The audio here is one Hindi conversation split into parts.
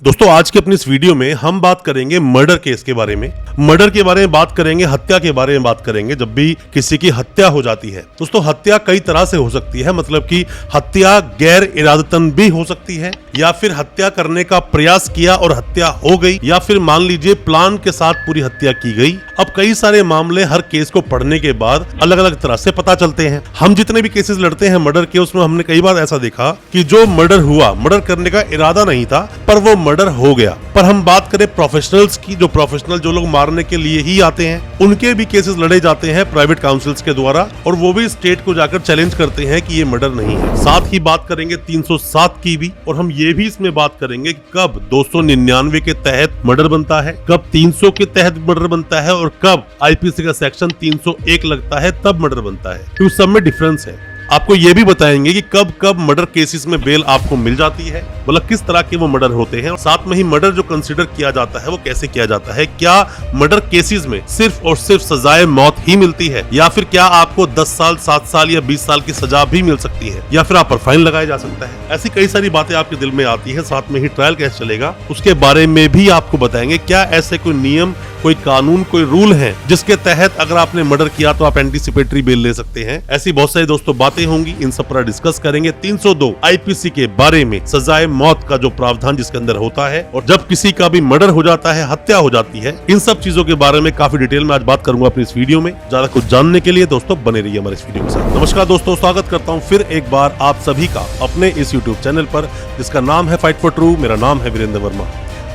दोस्तों आज की अपनी इस वीडियो में हम बात करेंगे मर्डर केस के बारे में। मर्डर के बारे में बात करेंगे, हत्या के बारे में बात करेंगे। जब भी किसी की हत्या हो जाती है दोस्तों, हत्या कई तरह से हो सकती है। मतलब कि हत्या गैर इरादतन भी हो सकती है, या फिर हत्या करने का प्रयास किया और हत्या हो गई, या फिर मान लीजिए प्लान के साथ पूरी हत्या की गई। अब कई सारे मामले हर केस को पढ़ने के बाद अलग अलग तरह से पता चलते हैं। हम जितने भी केसेस लड़ते हैं मर्डर के, उसमें हमने कई बार ऐसा देखा कि जो मर्डर हुआ, मर्डर करने का इरादा नहीं था पर वो मर्डर हो गया। पर हम बात करें प्रोफेशनल्स की, जो प्रोफेशनल जो लोग मारने के लिए ही आते हैं, उनके भी केसेस लड़े जाते हैं प्राइवेट काउंसिल्स के द्वारा, और वो भी स्टेट को जाकर चैलेंज करते हैं कि ये मर्डर नहीं है। साथ ही बात करेंगे 307 की भी, और हम ये भी इसमें बात करेंगे कब 299 के तहत मर्डर बनता है, कब 300 के तहत मर्डर बनता है, और कब आईपीसी का सेक्शन 301 लगता है तब मर्डर बनता है। तो उस सब में डिफरेंस है। आपको ये भी बताएंगे कि कब कब मर्डर केसेस में बेल आपको मिल जाती है, मतलब किस तरह के वो मर्डर होते हैं, और साथ में ही मर्डर जो कंसीडर किया जाता है वो कैसे किया जाता है। क्या मर्डर केसेस में सिर्फ और सिर्फ सजाए मौत ही मिलती है, या फिर क्या आपको 10 साल 7 साल या 20 साल की सजा भी मिल सकती है, या फिर आप पर फाइन लगाया जा सकता है। ऐसी कई सारी बातें आपके दिल में आती है। साथ में ही ट्रायल कैसे चलेगा उसके बारे में भी आपको बताएंगे। क्या ऐसे कोई नियम, कोई कानून, कोई रूल है जिसके तहत अगर आपने मर्डर किया तो आप एंटीसिपेटरी बेल ले सकते हैं। ऐसी बहुत सारी दोस्तों बातें होंगी, इन सब पर डिस्कस करेंगे। 302 आईपीसी के बारे में सजाए मौत का जो प्रावधान जिसके अंदर होता है, और जब किसी का भी मर्डर हो जाता है, हत्या हो जाती है, इन सब चीजों के बारे में काफी डिटेल में आज बात करूंगा अपनी इस वीडियो में। ज्यादा कुछ जानने के लिए दोस्तों बने रहिए हमारे इस वीडियो के साथ। नमस्कार दोस्तों, स्वागत करता हूँ फिर एक बार आप सभी का अपने इस यूट्यूब चैनल पर जिसका नाम है फाइट फॉर ट्रू। मेरा नाम है वीरेंद्र वर्मा।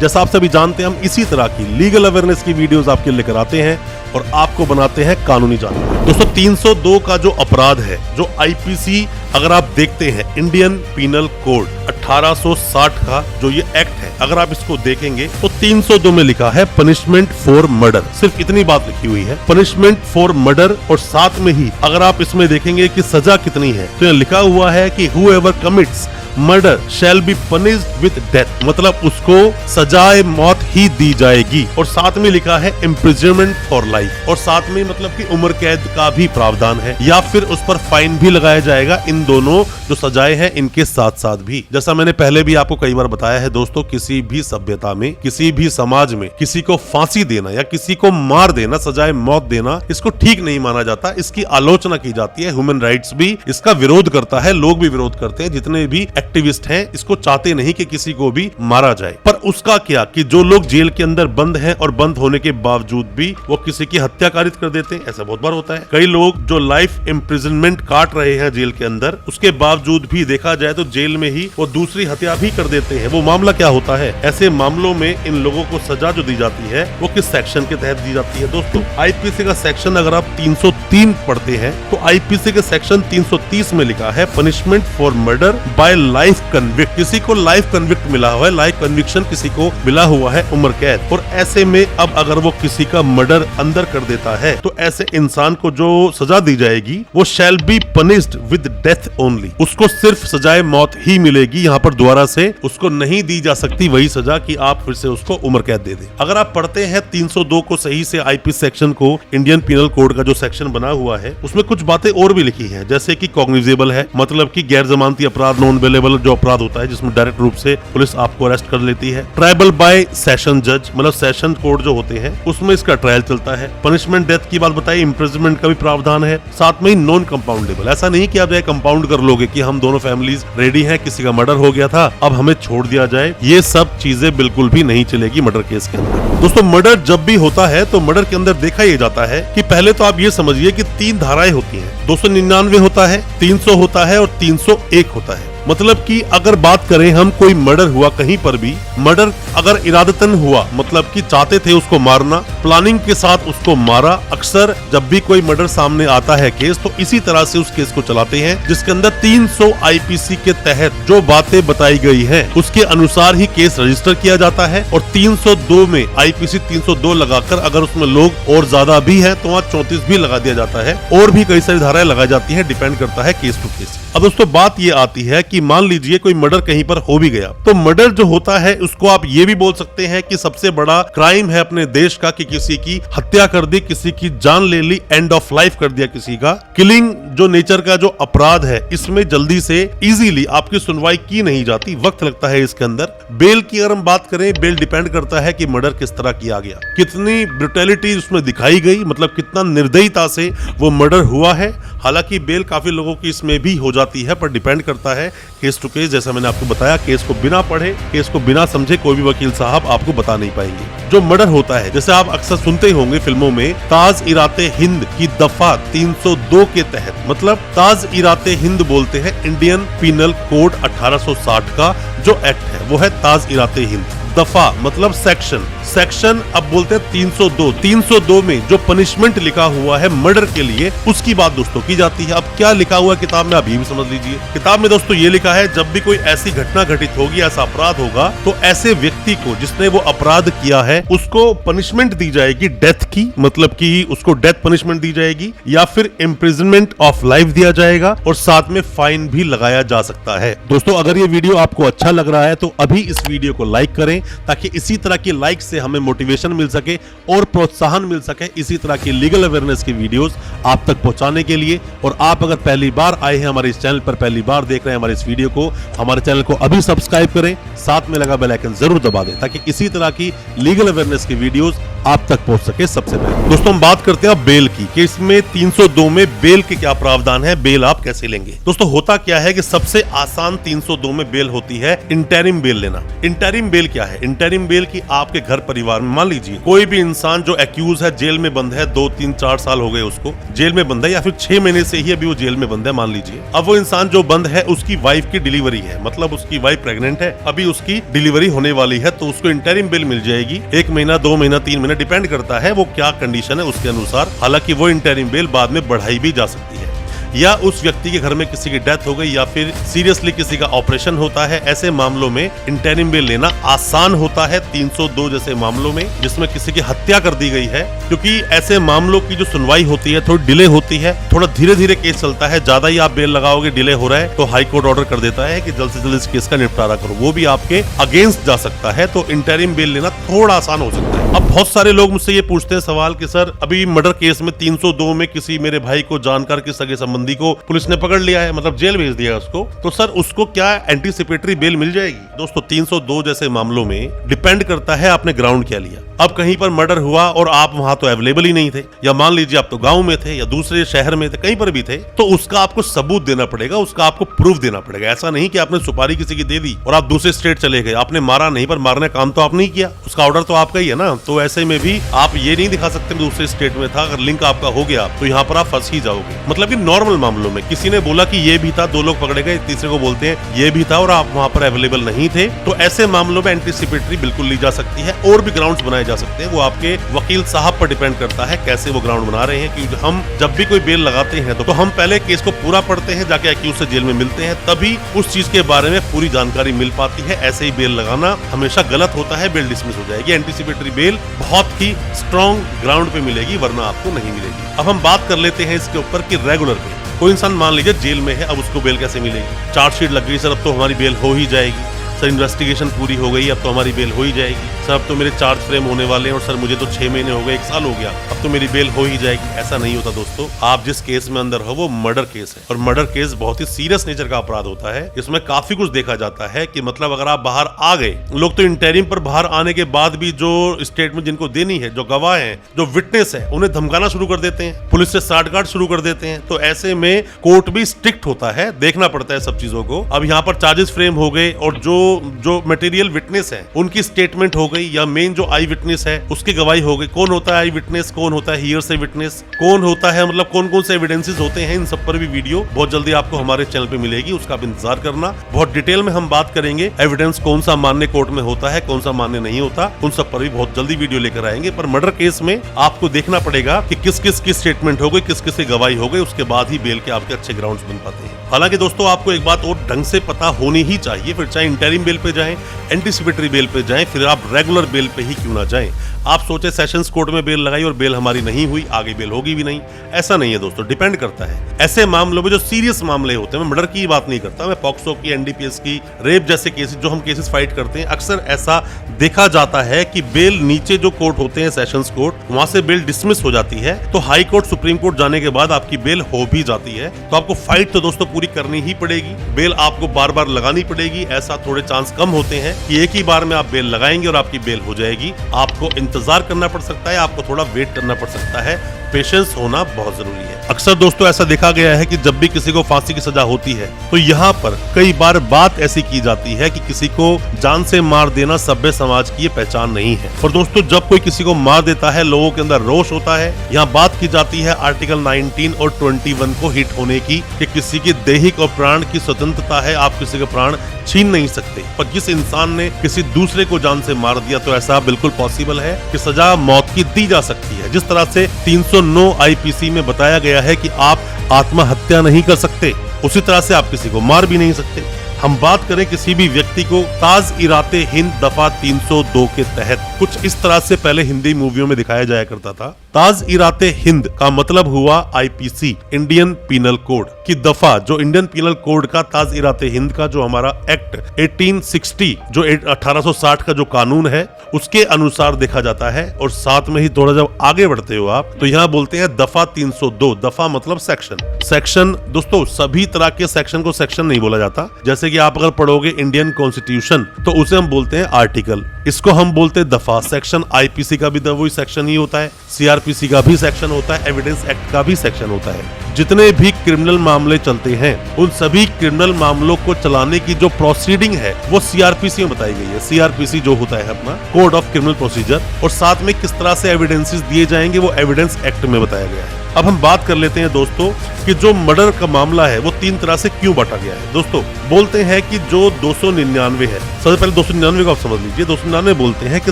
जैसा आप सभी जानते हैं, हम इसी तरह की लीगल अवेयरनेस की वीडियोस आपके लिए लेकर आते हैं और आपको बनाते हैं कानूनी जानकारी। दोस्तों 302 का जो अपराध है, जो आईपीसी अगर आप देखते हैं, इंडियन पीनल कोड 1860 का जो ये एक्ट है, अगर आप इसको देखेंगे तो 302 में लिखा है पनिशमेंट फॉर मर्डर। सिर्फ इतनी बात लिखी हुई है, पनिशमेंट फॉर मर्डर, और साथ में ही अगर आप इसमें देखेंगे कि सजा कितनी है तो यहाँ लिखा हुआ है कि whoever commits murder shall be punished with death, मतलब उसको सजाए मौत ही दी जाएगी। और साथ में लिखा है इम्प्रिजनमेंट फॉर लाइफ, और साथ में मतलब कि उम्र कैद का भी प्रावधान है, या फिर उस पर फाइन भी लगाया जाएगा। इन दोनों जो सजाएं हैं इनके साथ साथ भी, जैसा मैंने पहले भी आपको कई बार बताया है दोस्तों, किसी भी सभ्यता में, किसी भी समाज में किसी को फांसी देना या किसी को मार देना, सजाए मौत देना, इसको ठीक नहीं माना जाता। इसकी आलोचना की जाती है। ह्यूमन राइट्स भी इसका विरोध करता है, लोग भी विरोध करते हैं। जितने भी एक्टिविस्ट हैं इसको चाहते नहीं कि किसी को भी मारा जाए। पर उसका क्या कि जो लोग जेल के अंदर बंद हैं और बंद होने के बावजूद भी वो किसी की हत्या कारित कर देते हैं, ऐसा बहुत बार होता है। कई लोग जो लाइफ इम्प्रिजनमेंट काट रहे हैं जेल के अंदर, उसके बावजूद भी देखा जाए तो जेल में ही वो दूसरी हत्या भी कर देते हैं। वो मामला क्या होता है? ऐसे मामलों में इन लोगों को सजा जो दी जाती है वो किस सेक्शन के तहत दी जाती है? दोस्तों आईपीसी का सेक्शन अगर आप 303 पढ़ते हैं तो आईपीसी के सेक्शन 330 में लिखा है punishment for murder bye life convict. किसी को लाइफ कन्विक्ट मिला हुआ है, लाइफ कन्विक्शन किसी को मिला हुआ है, उम्र कैद। और ऐसे में अब अगर वो किसी का मर्डर अंदर कर देता है तो ऐसे इंसान को जो सजा दी जाएगी वो shall be punished with death only. उसको सिर्फ सजाए मौत ही मिलेगी। यहाँ पर दोबारा से उसको नहीं दी जा सकती वही सजा कि आप फिर से उसको उम्र कैद दे दें। अगर आप पढ़ते हैं 302 को सही से, आईपीसी सेक्शन को, इंडियन पीनल कोड का जो सेक्शन बना हुआ है, उसमें कुछ बातें और भी लिखी है, जैसे कि कॉग्निजेबल है, मतलब कि गैर जमानती अपराध, नॉन बेलेबल जो अपराध होता है जिसमें डायरेक्ट रूप से पुलिस आपको अरेस्ट कर लेती है। ट्रायबल बाय सेशन जज, मतलब सेशन कोर्ट जो होते हैं उसमें इसका ट्रायल चलता है। पनिशमेंट डेथ की बात बताई, इम्प्रिजनमेंट का भी प्रावधान है। साथ में ही नॉन कंपाउंडेबल, ऐसा नहीं कि आप जाए कंपाउंड कर लोगे कि हम दोनों फैमिलीज रेडी हैं, किसी का मर्डर हो गया था अब हमें छोड़ दिया जाए, ये सब चीजें बिल्कुल भी नहीं चलेगी मर्डर केस के अंदर। दोस्तों मर्डर जब भी होता है तो मर्डर के अंदर देखा यह जाता है कि पहले तो आप ये समझिए कि 3 धाराएं होती हैं। 299 होता है, 300 होता है और 301 होता है। मतलब कि अगर बात करें हम, कोई मर्डर हुआ कहीं पर भी, मर्डर अगर इरादतन हुआ, मतलब कि चाहते थे उसको मारना, प्लानिंग के साथ उसको मारा। अक्सर जब भी कोई मर्डर सामने आता है केस, तो इसी तरह से उस केस को चलाते हैं जिसके अंदर 300 आईपीसी के तहत जो बातें बताई गई हैं उसके अनुसार ही केस रजिस्टर किया जाता है। और 302 में आईपीसी 302 लगाकर अगर उसमें लोग और ज्यादा भी है तो वहाँ 34 भी लगा दिया जाता है, और भी कई सारी धाराएं लगाई जाती है, डिपेंड करता है केस टू केस। अब दोस्तों बात ये आती है कि कि मान लीजिए कोई मर्डर कहीं पर हो भी गया, तो मर्डर जो होता है उसको आप ये भी बोल सकते हैं कि सबसे बड़ा क्राइम है अपने देश का, कि किसी की हत्या कर दी, किसी की जान ले ली, एंड ऑफ लाइफ कर दिया किसी का। किलिंग जो नेचर का जो अपराध है, इसमें जल्दी से इजीली आपकी सुनवाई की नहीं जाती, वक्त लगता है इसके अंदर। बेल की अगर हम बात करें, बेल डिपेंड करता है कि मर्डर किस तरह किया गया, कितनी ब्रुटैलिटी उसमें दिखाई गई, मतलब कितना निर्दयता से वो मर्डर हुआ है। हालांकि बेल काफी लोगों की इसमें भी हो जाती है, पर डिपेंड करता है केस टू केस। जैसा मैंने आपको बताया, केस को बिना पढ़े, केस को बिना समझे कोई भी वकील साहब आपको बता नहीं पाएंगे। जो मर्डर होता है, जैसे आप अक्सर सुनते होंगे फिल्मों में, ताज-इराते हिंद की दफा 302 के तहत, मतलब ताज-इराते हिंद बोलते हैं इंडियन पीनल कोड 1860 का जो एक्ट है, वो है ताज-इराते हिंद। दफा मतलब सेक्शन, सेक्शन अब बोलते हैं 302। 302 में जो पनिशमेंट लिखा हुआ है मर्डर के लिए, उसकी बात दोस्तों की जाती है। अब क्या लिखा हुआ है किताब में, आप ये भी समझ लीजिए। किताब में दोस्तों ये लिखा है, जब भी कोई ऐसी घटना घटित होगी, ऐसा अपराध होगा, तो ऐसे व्यक्ति को जिसने वो अपराध किया है, उसको पनिशमेंट दी जाएगी डेथ की, मतलब कि उसको डेथ पनिशमेंट दी जाएगी, या फिर इम्प्रिजनमेंट ऑफ लाइफ दिया जाएगा, और साथ में फाइन भी लगाया जा सकता है। दोस्तों अगर ये वीडियो आपको अच्छा लग रहा है तो अभी इस वीडियो को लाइक करें, ताकि इसी तरह की लाइक से हमें मोटिवेशन मिल सके और प्रोत्साहन मिल सके इसी तरह की लीगल अवेयरनेस की वीडियोस आप तक पहुंचाने के लिए। और आप अगर पहली बार आए हैं हमारे इस चैनल पर, पहली बार देख रहे हैं हमारे इस वीडियो को, हमारे चैनल को अभी सब्सक्राइब करें, साथ में लगा बेल आइकन जरूर दबा दें, ताकि इसी तरह की लीगल अवेयरनेस की वीडियोस आप तक पहुंच सके सबसे पहले। दोस्तों हम बात करते हैं बेल की, कि इसमें 302 में बेल के क्या प्रावधान है, बेल आप कैसे लेंगे। दोस्तों होता क्या है कि सबसे आसान 302 में बेल होती है इंटरिम बेल लेना। इंटरिम बेल क्या है? इंटरिम बेल की आपके घर परिवार में, मान लीजिए कोई भी इंसान जो एक्यूज है, जेल में बंद है, 2, 3, 4 साल हो गए उसको जेल में बंद है, या फिर 6 महीने से ही अभी वो जेल में बंद है मान लीजिए। अब वो इंसान जो बंद है, उसकी वाइफ की डिलीवरी है, मतलब उसकी वाइफ प्रेग्नेंट है, अभी उसकी डिलीवरी होने वाली है, तो उसको इंटरिम बेल मिल जाएगी। 1 महीना, 2 महीना, 3 महीना, डिपेंड करता है वो क्या कंडीशन है उसके अनुसार। हालांकि वो इंटरिम बेल बाद में बढ़ाई भी जा सकती है, या उस व्यक्ति के घर में किसी की डेथ हो गई, या फिर सीरियसली किसी का ऑपरेशन होता है, ऐसे मामलों में इंटरिम बेल लेना आसान होता है 302 जैसे मामलों में, जिसमें किसी की हत्या कर दी गई है। क्योंकि ऐसे मामलों की जो सुनवाई होती है थोड़ी डिले होती है, थोड़ा धीरे धीरे केस चलता है। ज्यादा ही आप बेल लगाओगे, डिले हो रहा है, तो हाई कोर्ट ऑर्डर कर देता है कि जल्द से जल्द इस केस का निपटारा करो, वो भी आपके अगेंस्ट जा सकता है। तो इंटरिम बेल लेना थोड़ा आसान हो सकता है। अब बहुत सारे लोग मुझसे ये पूछते हैं सवाल कि सर अभी मर्डर केस में 302 में किसी मेरे भाई को जानकर के सगे संबंधी को पुलिस ने पकड़ लिया है, मतलब जेल भेज दिया उसको, तो सर उसको क्या एंटीसिपेटरी बेल मिल जाएगी? दोस्तों 302 जैसे मामलों में डिपेंड करता है आपने ग्राउंड क्या लिया। अब कहीं पर मर्डर हुआ और आप वहां तो अवेलेबल ही नहीं थे, या मान लीजिए आप तो गांव में थे या दूसरे शहर में थे, कहीं पर भी थे, तो उसका आपको सबूत देना पड़ेगा, उसका आपको प्रूफ देना पड़ेगा। ऐसा नहीं कि आपने सुपारी किसी की दे दी और आप दूसरे स्टेट चले गए, आपने मारा नहीं, पर मारने का काम तो आप नहीं किया, उसका ऑर्डर तो आपका ही है ना। तो ऐसे में भी आप ये नहीं दिखा सकते दूसरे स्टेट में था, अगर लिंक आपका हो गया तो यहाँ पर आप फंस ही जाओगे। मतलब कि नॉर्मल मामलों में किसी ने बोला कि ये भी था, 2 लोग पकड़े गए, तीसरे को बोलते हैं ये भी था और आप वहां पर अवेलेबल नहीं थे, तो ऐसे मामलों में एंटीसिपेटरी बिल्कुल ली जा सकती है। और भी ग्राउंड्स बनाए जा सकते हैं, वो आपके वकील साहब पर डिपेंड करता है कैसे वो ग्राउंड बना रहे हैं। कि हम जब भी कोई बेल लगाते हैं तो हम पहले केस को पूरा पढ़ते हैं, जाके एक्यूज से जेल में मिलते हैं, तभी उस चीज के बारे में पूरी जानकारी मिल पाती है। ऐसे ही बेल लगाना हमेशा गलत होता है, बेल डिसमिस हो जाएगी। एंटीसिपेटरी बेल बहुत ही स्ट्रॉन्ग ग्राउंड पे मिलेगी, वरना आपको नहीं मिलेगी। अब हम बात कर लेते हैं इसके ऊपर कि रेगुलर बेल। कोई इंसान मान लीजिए जेल में है, अब उसको बेल कैसे मिलेगी? चार्जशीट लग गई, सर अब तो हमारी बेल हो ही जाएगी, सर इन्वेस्टिगेशन पूरी हो गई, अब तो हमारी बेल हो ही जाएगी, सर अब तो मेरे चार्ज फ्रेम होने वाले हैं, और सर मुझे तो 6 महीने हो गए, 1 साल हो गया, अब तो मेरी बेल हो ही जाएगी। ऐसा नहीं होता दोस्तों। आप जिस केस में अंदर हो वो मर्डर केस है, और मर्डर केस बहुत ही सीरियस नेचर का अपराध होता है। इसमें काफी कुछ देखा जाता है कि मतलब अगर आप बाहर आ गए, लोग तो इंटरिम पर बाहर आने के बाद भी जो स्टेटमेंट जिनको देनी है, जो गवाह है, जो विटनेस है, उन्हें धमकाना शुरू कर देते हैं, पुलिस से साठगांठ शुरू कर देते हैं। तो ऐसे में कोर्ट भी स्ट्रिक्ट होता है, देखना पड़ता है सब चीजों को। अब यहाँ पर चार्जेस फ्रेम हो गए, और जो मटेरियल विटनेस है उनकी स्टेटमेंट हो गई, या मेन जो आई विटनेस है उसकी गवाही हो गई। कौन होता है आई विटनेस, कौन होता है हियर से विटनेस, कौन होता है, मतलब कौन कौन से एविडेंसेस होते हैं, इन सब पर भी वीडियो बहुत जल्दी आपको हमारे चैनल पे मिलेगी, उसका आप इंतजार करना। बहुत डिटेल में हम बात करेंगे एविडेंस कौन सा मान्य कोर्ट में होता है, कौन सा मान्य नहीं होता, उन सब पर भी बहुत जल्दी वीडियो लेकर आएंगे। पर मर्डर केस में आपको देखना पड़ेगा कि किस किस की स्टेटमेंट हो गई, किस किस की गवाही हो गई, उसके बाद ही बेल के आपके अच्छे ग्राउंड्स बन पाते हैं। हालांकि दोस्तों आपको एक बात और ढंग से पता होनी ही चाहिए, फिर चाहे इंटरिम बेल पे जाएं, एंटीसिपेटरी बेल पे जाएं, फिर आप रेगुलर बेल पे ही क्यों ना जाएं। आप सोचे सेशंस कोर्ट में बेल लगाई और बेल हमारी नहीं हुई, आगे बेल होगी भी नहीं, ऐसा नहीं है दोस्तों, डिपेंड करता है। ऐसे मामलों में जो सीरियस मामले होते हैं, मैं मर्डर की बात नहीं करता, मैं पॉक्सो की, एनडीपीएस की, रेप जैसे केसेस जो हम केसेस फाइट करते हैं, अक्सर ऐसा देखा जाता है कि बेल नीचे जो कोर्ट होते हैं, सेशंस कोर्ट, वहां से बेल डिसमिस हो जाती है, तो हाई कोर्ट, सुप्रीम कोर्ट जाने के बाद आपकी बेल हो भी जाती है। तो आपको फाइट तो दोस्तों पूरी करनी ही पड़ेगी, बेल आपको बार बार लगानी पड़ेगी। ऐसा थोड़े चांस कम होते हैं कि एक ही बार में आप बेल लगाएंगे और आपकी बेल हो जाएगी। आपको इंतजार करना पड़ सकता है, आपको थोड़ा वेट करना पड़ सकता है, पेशेंस होना बहुत जरूरी है। अक्सर दोस्तों ऐसा देखा गया है कि जब भी किसी को फांसी की सजा होती है तो यहाँ पर कई बार बात ऐसी की जाती है कि किसी को जान से मार देना सभ्य समाज की ये पहचान नहीं है। और दोस्तों जब कोई किसी को मार देता है, लोगों के अंदर रोष होता है। यहाँ बात की जाती है आर्टिकल 19 और 21 को हिट होने की, कि किसी की दैहिक और प्राण की स्वतंत्रता है, आप किसी के प्राण छीन नहीं सकते। पर जिस इंसान ने किसी दूसरे को जान से मार दिया तो ऐसा बिल्कुल पॉसिबल है कि सजा मौत की दी जा सकती है। जिस तरह से 309 आईपीसी में बताया गया है कि आप आत्महत्या नहीं कर सकते, उसी तरह से आप किसी को मार भी नहीं सकते। हम बात करें किसी भी व्यक्ति को ताज़-इराते हिंद दफा 302 के तहत, कुछ इस तरह से पहले हिंदी मूवियों में दिखाया जाया करता था। ताज़-इराते हिंद का मतलब हुआ आईपीसी, इंडियन पीनल कोड की दफा, जो इंडियन पीनल कोड का ताज़-इराते हिंद का जो हमारा एक्ट 1860, जो 1860 का जो कानून है, उसके अनुसार देखा जाता है। और साथ में ही थोड़ा जब आगे बढ़ते हो आप तो यहाँ बोलते हैं दफा 302। दफा मतलब सेक्शन। सेक्शन दोस्तों सभी तरह के सेक्शन को सेक्शन नहीं बोला जाता। जैसे कि आप अगर पढ़ोगे इंडियन कॉन्स्टिट्यूशन तो उसे हम बोलते हैं आर्टिकल, इसको हम बोलते हैं दफा। सेक्शन आईपीसी का भी वही सेक्शन ही होता है, सीआरपीसी का भी सेक्शन होता है, एविडेंस एक्ट का भी सेक्शन होता है। जितने भी क्रिमिनल मामले चलते हैं उन सभी क्रिमिनल मामलों को चलाने की जो प्रोसीडिंग है वो सीआरपीसी में बताई गई है। सीआरपीसी जो होता है अपना कोड ऑफ क्रिमिनल प्रोसीजर, और साथ में किस तरह से एविडेंसेस दिए जाएंगे वो एविडेंस एक्ट में बताया गया है। अब हम बात कर लेते हैं दोस्तों कि जो मर्डर का मामला है वो 3 तरह से क्यों बांटा गया है। दोस्तों बोलते हैं कि जो 299 है, सबसे पहले 299 को आप समझ लीजिए। 299 बोलते हैं कि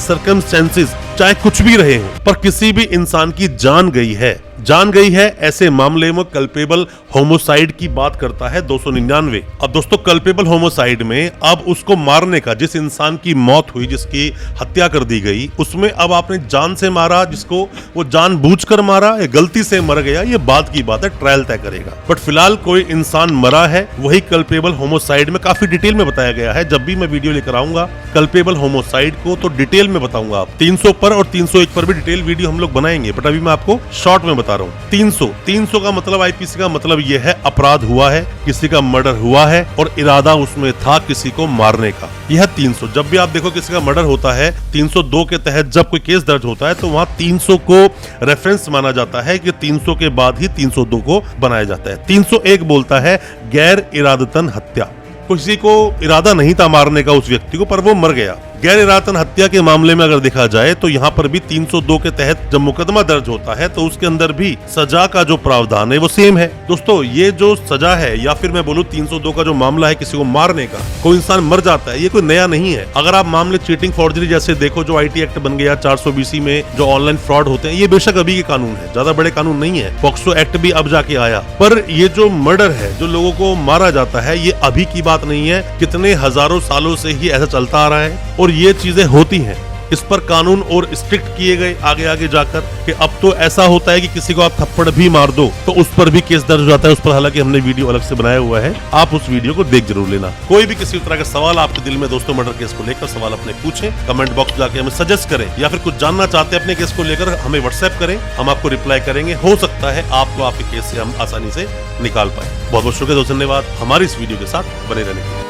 सर्कमस्टेंसेस चाहे कुछ भी रहे हो पर किसी भी इंसान की जान गई है, ऐसे मामले में कल्पेबल होमोसाइड की बात करता है 299। अब दोस्तों कल्पेबल होमोसाइड में अब उसको मारने का, जिस इंसान की मौत हुई, जिसकी हत्या कर दी गई, उसमें अब आपने जान से मारा, जिसको वो जानबूझकर मारा या गलती से मर गया, ये बात की बात है, ट्रायल तय करेगा। बट फिलहाल कोई इंसान मरा है, वही कल्पेबल होमोसाइड में काफी डिटेल में बताया गया है। जब भी मैं वीडियो लेकर आऊंगा कल्पेबल होमोसाइड को तो डिटेल में बताऊंगा। आप 300 पर और 301 पर भी डिटेल वीडियो हम लोग बनाएंगे, बट अभी मैं आपको शॉर्ट में बता रहा हूँ। 300 का मतलब आईपीसी का मतलब यह है अपराध हुआ है, किसी का मर्डर हुआ है और इरादा उसमें था किसी को मारने का। यह 300। जब भी आप देखो किसी का मर्डर होता है 302 के तहत जब कोई केस दर्ज होता है तो वहां 300 को रेफरेंस माना जाता है कि 300 के बाद ही 302 को बनाया जाता है। 301 बोलता है गैर इरादतन हत्या, किसी को इरादा नहीं था मारने का उस व्यक्ति को पर वो मर गया। गैर इरादतन हत्या के मामले में अगर देखा जाए तो यहाँ पर भी 302 के तहत जब मुकदमा दर्ज होता है तो उसके अंदर भी सजा का जो प्रावधान है वो सेम है। दोस्तों ये जो सजा है, या फिर मैं बोलूं 302 का जो मामला है किसी को मारने का, कोई इंसान मर जाता है, ये कोई नया नहीं है। अगर आप मामले चीटिंग, फॉर्जरी जैसे देखो, जो आईटी एक्ट बन गया 420 में, जो ऑनलाइन फ्रॉड होते हैं, ये बेशक अभी के कानून है, ज्यादा बड़े कानून नहीं है। पॉक्सो एक्ट भी अब जाके आया, पर ये जो मर्डर है, जो लोगों को मारा जाता है, ये अभी की बात नहीं है, कितने हजारों सालों से ही ऐसा चलता आ रहा है और ये चीजें होती हैं। इस पर कानून और स्ट्रिक्ट किए गए आगे जाकर कि अब तो ऐसा होता है कि किसी को आप थप्पड़ भी मार दो तो उस पर भी केस दर्ज हो जाता है। उस पर हालांकि हमने वीडियो अलग से बनाया हुआ है, आप उस वीडियो को देख जरूर लेना। कोई भी किसी तरह का सवाल आपके दिल में दोस्तों मर्डर केस को लेकर सवाल अपने पूछें, कमेंट बॉक्स जाके हमें सजेस्ट करें, या फिर कुछ जानना चाहते हैं अपने केस को लेकर हमें व्हाट्सएप करें, हम आपको रिप्लाई करेंगे। हो सकता है आपको आपके केस से हम आसानी से निकाल पाए। बहुत बहुत शुक्रिया दोस्तों, धन्यवाद हमारी इस वीडियो के साथ बने रहने के लिए।